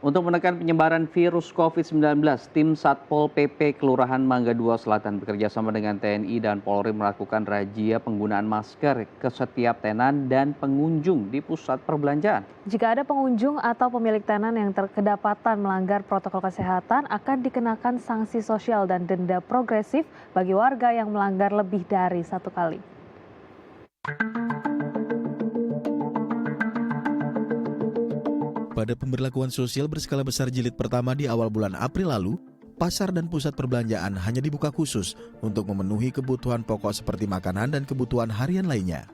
Untuk menekan penyebaran virus COVID-19, tim Satpol PP Kelurahan Mangga 2 Selatan bekerjasama dengan TNI dan Polri melakukan razia penggunaan masker ke setiap tenan dan pengunjung di pusat perbelanjaan. Jika ada pengunjung atau pemilik tenan yang kedapatan melanggar protokol kesehatan, akan dikenakan sanksi sosial dan denda progresif bagi warga yang melanggar lebih dari satu kali. Pada pemberlakuan sosial berskala besar jilid pertama di awal bulan April lalu, pasar dan pusat perbelanjaan hanya dibuka khusus untuk memenuhi kebutuhan pokok seperti makanan dan kebutuhan harian lainnya.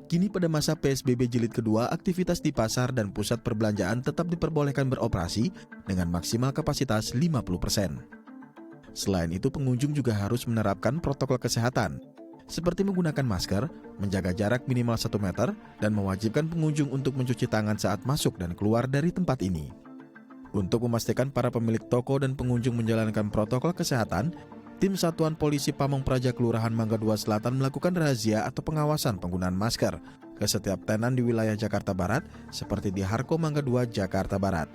Kini pada masa PSBB jilid kedua, aktivitas di pasar dan pusat perbelanjaan tetap diperbolehkan beroperasi dengan maksimal kapasitas 50%. Selain itu, pengunjung juga harus menerapkan protokol kesehatan, seperti menggunakan masker, menjaga jarak minimal 1 meter, dan mewajibkan pengunjung untuk mencuci tangan saat masuk dan keluar dari tempat ini. Untuk memastikan para pemilik toko dan pengunjung menjalankan protokol kesehatan, tim Satuan Polisi Pamong Praja Kelurahan Mangga 2 Selatan melakukan razia atau pengawasan penggunaan masker ke setiap tenan di wilayah Jakarta Barat, seperti di Harko Mangga 2, Jakarta Barat.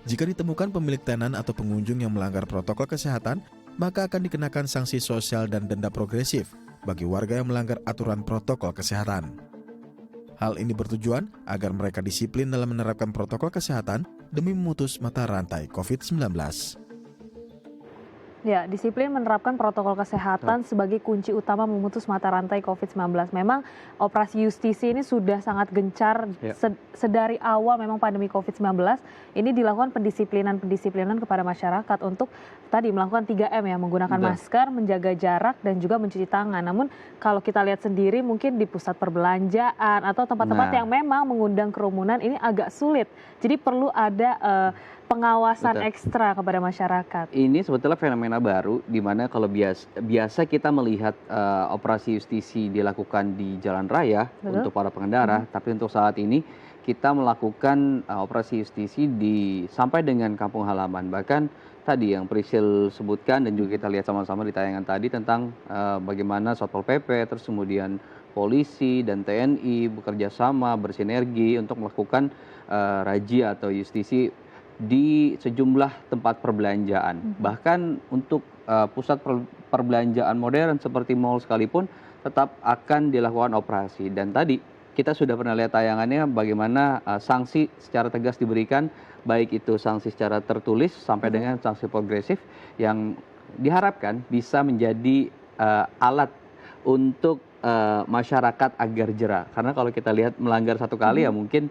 Jika ditemukan pemilik tenan atau pengunjung yang melanggar protokol kesehatan, maka akan dikenakan sanksi sosial dan denda progresif bagi warga yang melanggar aturan protokol kesehatan. Hal ini bertujuan agar mereka disiplin dalam menerapkan protokol kesehatan demi memutus mata rantai COVID-19. Ya, disiplin menerapkan protokol kesehatan sebagai kunci utama memutus mata rantai COVID-19. Memang operasi justisi ini sudah sangat gencar sedari awal memang pandemi COVID-19. Ini dilakukan pendisiplinan kepada masyarakat untuk tadi melakukan 3M ya, menggunakan masker, menjaga jarak, dan juga mencuci tangan. Namun kalau kita lihat sendiri mungkin di pusat perbelanjaan atau tempat-tempat yang memang mengundang kerumunan ini agak sulit. Jadi perlu ada pengawasan ekstra kepada masyarakat. Ini sebetulnya fenomena baru di mana kalau biasa kita melihat operasi justisi dilakukan di jalan raya untuk para pengendara, tapi untuk saat ini kita melakukan operasi justisi sampai dengan kampung halaman. Bahkan tadi yang Prisil sebutkan dan juga kita lihat sama-sama di tayangan tadi tentang bagaimana Satpol PP, terus kemudian polisi dan TNI bekerja sama bersinergi untuk melakukan razia atau justisi di sejumlah tempat perbelanjaan. Bahkan untuk pusat perbelanjaan modern seperti mal sekalipun tetap akan dilakukan operasi. Dan tadi kita sudah pernah lihat tayangannya bagaimana sanksi secara tegas diberikan, baik itu sanksi secara tertulis sampai dengan sanksi progresif yang diharapkan bisa menjadi alat untuk masyarakat agar jera. Karena kalau kita lihat melanggar satu kali ya mungkin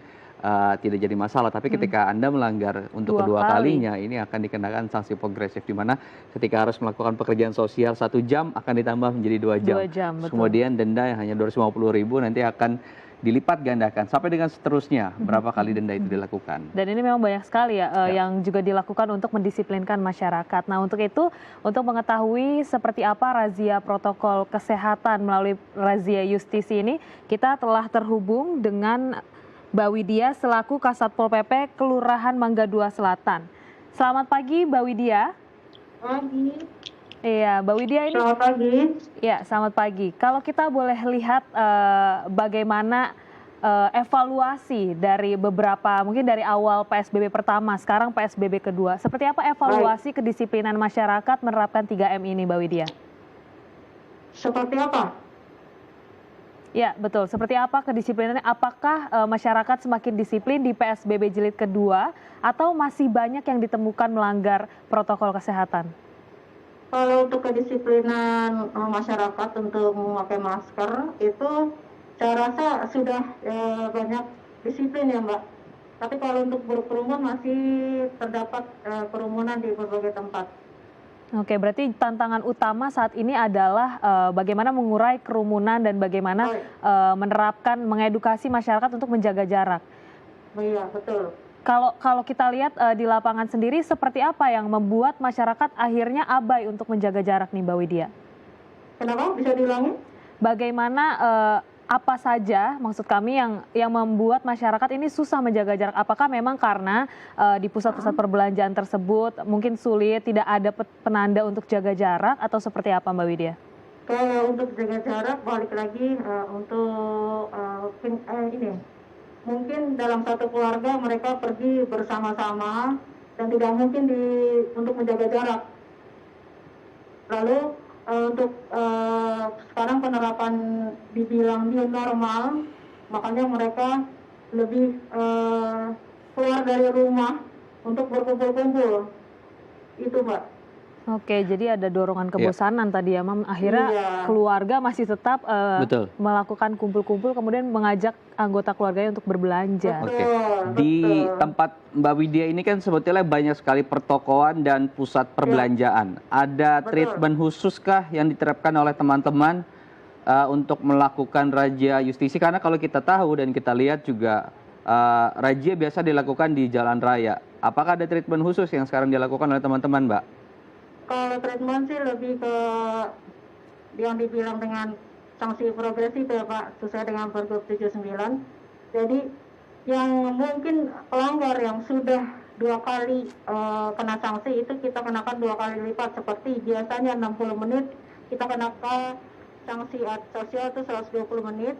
tidak jadi masalah, tapi ketika Anda melanggar untuk kedua kalinya ini akan dikenakan sanksi progresif, di mana ketika harus melakukan pekerjaan sosial 1 jam akan ditambah menjadi 2 jam. Kemudian denda yang hanya 250.000 nanti akan dilipat gandakan sampai dengan seterusnya berapa kali denda itu dilakukan. Dan ini memang banyak sekali yang juga dilakukan untuk mendisiplinkan masyarakat. Nah, untuk itu, untuk mengetahui seperti apa razia protokol kesehatan melalui razia justisi ini, kita telah terhubung dengan Mbak Widya selaku Kasatpol PP Kelurahan Mangga 2 Selatan. Selamat pagi, Mbak Widya. Pagi. Iya, Mbak Widya ini. Selamat pagi. Ya, selamat pagi. Kalau kita boleh lihat bagaimana evaluasi dari mungkin dari awal PSBB pertama, sekarang PSBB kedua. Seperti apa evaluasi kedisiplinan masyarakat menerapkan 3M ini, Mbak Widya? Seperti apa? Ya, betul. Seperti apa kedisiplinannya? Apakah masyarakat semakin disiplin di PSBB jilid kedua atau masih banyak yang ditemukan melanggar protokol kesehatan? Kalau untuk kedisiplinan masyarakat untuk memakai masker itu saya rasa sudah banyak disiplin ya, Mbak. Tapi kalau untuk berkerumun masih terdapat kerumunan di berbagai tempat. Oke, berarti tantangan utama saat ini adalah bagaimana mengurai kerumunan dan bagaimana mengedukasi masyarakat untuk menjaga jarak. Iya, betul. Kalau kita lihat di lapangan sendiri, seperti apa yang membuat masyarakat akhirnya abai untuk menjaga jarak nih, Mbak Widya? Kenapa? Bisa diulangi? Bagaimana apa saja maksud kami yang membuat masyarakat ini susah menjaga jarak? Apakah memang karena di pusat-pusat perbelanjaan tersebut mungkin sulit, tidak ada penanda untuk jaga jarak, atau seperti apa, Mbak Widya? Kalau untuk jaga jarak balik lagi untuk mungkin dalam satu keluarga mereka pergi bersama-sama dan tidak mungkin untuk menjaga jarak. Lalu untuk sekarang penerapan dibilang new normal, makanya mereka lebih keluar dari rumah untuk berkumpul-kumpul. Itu, Mbak. Oke, jadi ada dorongan kebosanan tadi ya, Mam. Akhirnya keluarga masih tetap melakukan kumpul-kumpul, kemudian mengajak anggota keluarganya untuk berbelanja. Oke. Di tempat Mbak Widya ini kan sebetulnya banyak sekali pertokoan dan pusat perbelanjaan. Ada treatment khusus kah yang diterapkan oleh teman-teman untuk melakukan razia justisi? Karena kalau kita tahu dan kita lihat juga razia biasa dilakukan di jalan raya. Apakah ada treatment khusus yang sekarang dilakukan oleh teman-teman, Mbak? Kalau treatment sih lebih ke yang dibilang dengan sanksi progresif ya Pak, sesuai dengan Pergub 79. Jadi yang mungkin pelanggar yang sudah 2 kali kena sanksi itu kita kenakan 2 kali lipat, seperti biasanya 60 menit, kita kenakan sanksi sosial itu 120 menit.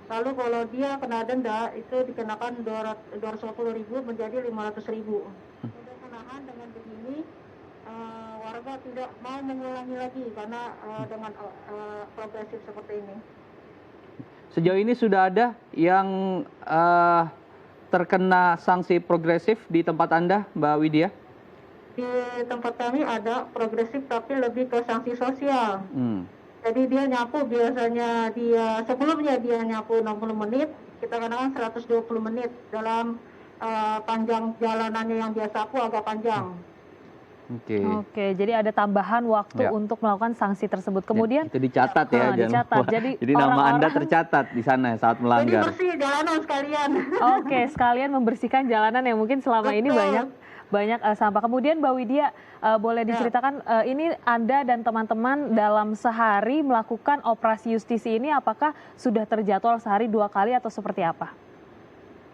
Lalu kalau dia kena denda itu dikenakan 250.000 menjadi 500.000. Untuk menahan dengan begini warga tidak mau mengulangi lagi karena dengan progresif seperti ini. Sejauh ini sudah ada yang terkena sanksi progresif di tempat Anda, Mbak Widya? Di tempat kami ada progresif tapi lebih ke sanksi sosial. Jadi dia nyapu biasanya sebelumnya dia nyapu 60 menit, kita kenakan 120 menit dalam panjang jalanannya yang dia sapu agak panjang. Oke, jadi ada tambahan waktu untuk melakukan sanksi tersebut. Kemudian itu dicatat ya, dicatat. Jadi nama Anda tercatat di sana saat melanggar. Jadi bersih jalanan sekalian. Oke, sekalian membersihkan jalanan yang mungkin selama ini banyak sampah. Kemudian Mbak Widya, boleh diceritakan ini Anda dan teman-teman dalam sehari melakukan operasi justisi ini, apakah sudah terjadwal sehari 2 kali atau seperti apa?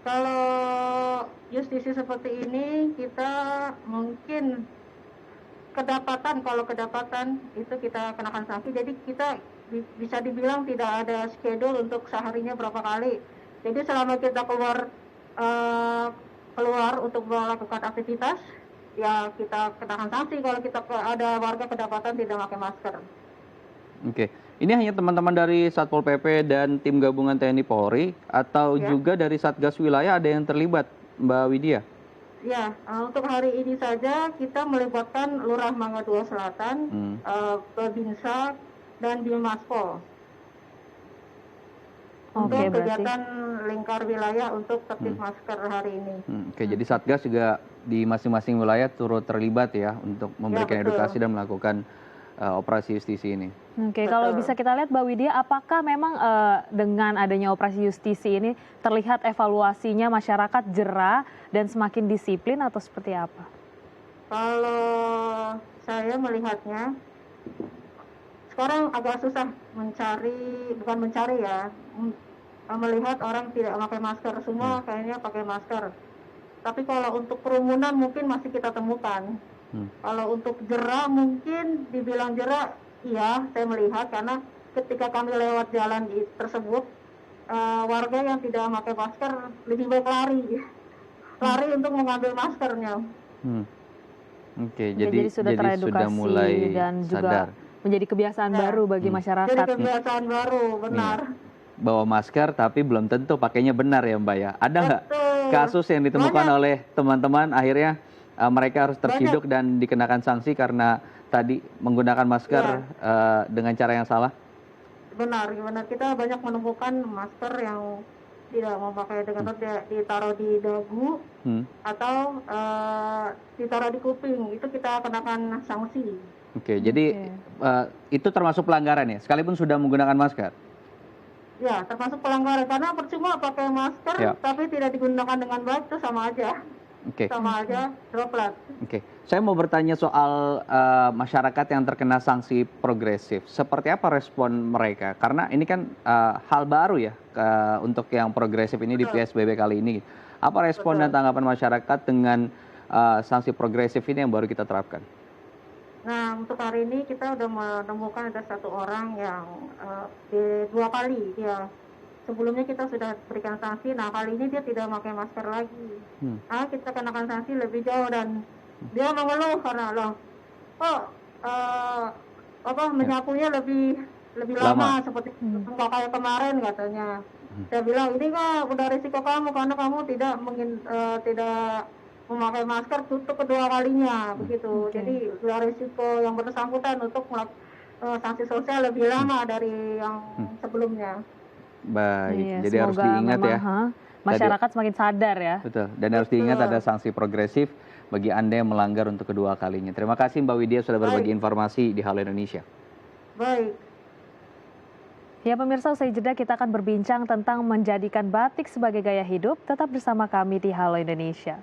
Kalau justisi seperti ini kita mungkin kalau kedapatan itu kita kenakan sanksi. Jadi kita bisa dibilang tidak ada schedule untuk seharinya berapa kali. Jadi selama kita keluar untuk melakukan aktivitas, ya kita kenakan sanksi kalau kita ada warga kedapatan tidak pakai masker. Oke, ini hanya teman-teman dari Satpol PP dan tim gabungan TNI Polri atau juga dari Satgas Wilayah ada yang terlibat, Mbak Widya? Ya, untuk hari ini saja kita melibatkan Lurah Mangga II Selatan, Babinsa, dan Bilmaspol. Untuk kegiatan lingkar wilayah untuk tertib masker hari ini. Oke, jadi Satgas juga di masing-masing wilayah turut terlibat ya untuk memberikan edukasi dan melakukan operasi justisi ini. Oke, kalau bisa kita lihat Mbak Widya, apakah memang dengan adanya operasi justisi ini terlihat evaluasinya masyarakat jera dan semakin disiplin atau seperti apa? Kalau saya melihatnya, sekarang agak susah melihat orang tidak pakai masker, semua kayaknya pakai masker. Tapi kalau untuk kerumunan mungkin masih kita temukan. Kalau untuk jera mungkin dibilang jera, iya saya melihat karena ketika kami lewat jalan tersebut, warga yang tidak pakai masker lebih baik lari untuk mengambil maskernya. Oke, jadi sudah teredukasi mulai dan juga sadar. Menjadi kebiasaan baru bagi masyarakat. Jadi kebiasaan baru, benar. Bawa masker tapi belum tentu pakainya benar ya Mbak ya. Ada nggak kasus yang ditemukan oleh teman-teman akhirnya mereka harus terciduk dan dikenakan sanksi karena tadi menggunakan masker dengan cara yang salah? Benar. Kita banyak menemukan masker yang tidak memakai dengan ditaruh di dagu atau ditaruh di kuping. Itu kita kenakan sanksi. Oke, jadi itu termasuk pelanggaran ya, sekalipun sudah menggunakan masker? Ya, termasuk pelanggaran karena percuma pakai masker tapi tidak digunakan dengan baik itu sama aja. Sama aja droplet. Saya mau bertanya soal masyarakat yang terkena sanksi progresif. Seperti apa respon mereka? Karena ini kan hal baru ya untuk yang progresif ini di PSBB kali ini. Apa respon dan tanggapan masyarakat dengan sanksi progresif ini yang baru kita terapkan? Nah, untuk hari ini kita sudah menemukan ada 1 orang yang 2 kali dia sebelumnya kita sudah berikan sanksi. Nah, kali ini dia tidak pakai masker lagi. Nah, kita kenakan sanksi lebih jauh dan dia mengeluh karena kok menyapunya lebih lama seperti nggak kayak kemarin katanya. Saya bilang ini kok udah risiko kamu karena kamu tidak memakai masker untuk kedua kalinya begitu. Jadi udah risiko yang bersangkutan untuk sanksi sosial lebih lama dari yang sebelumnya. Baik, Iya, jadi harus semoga diingat memang, ya. masyarakat semakin sadar ya. Betul, dan harus diingat ada sanksi progresif bagi Anda yang melanggar untuk kedua kalinya. Terima kasih Mbak Widya sudah berbagi informasi di Halo Indonesia. Baik. Ya pemirsa, usai jeda kita akan berbincang tentang menjadikan batik sebagai gaya hidup. Tetap bersama kami di Halo Indonesia.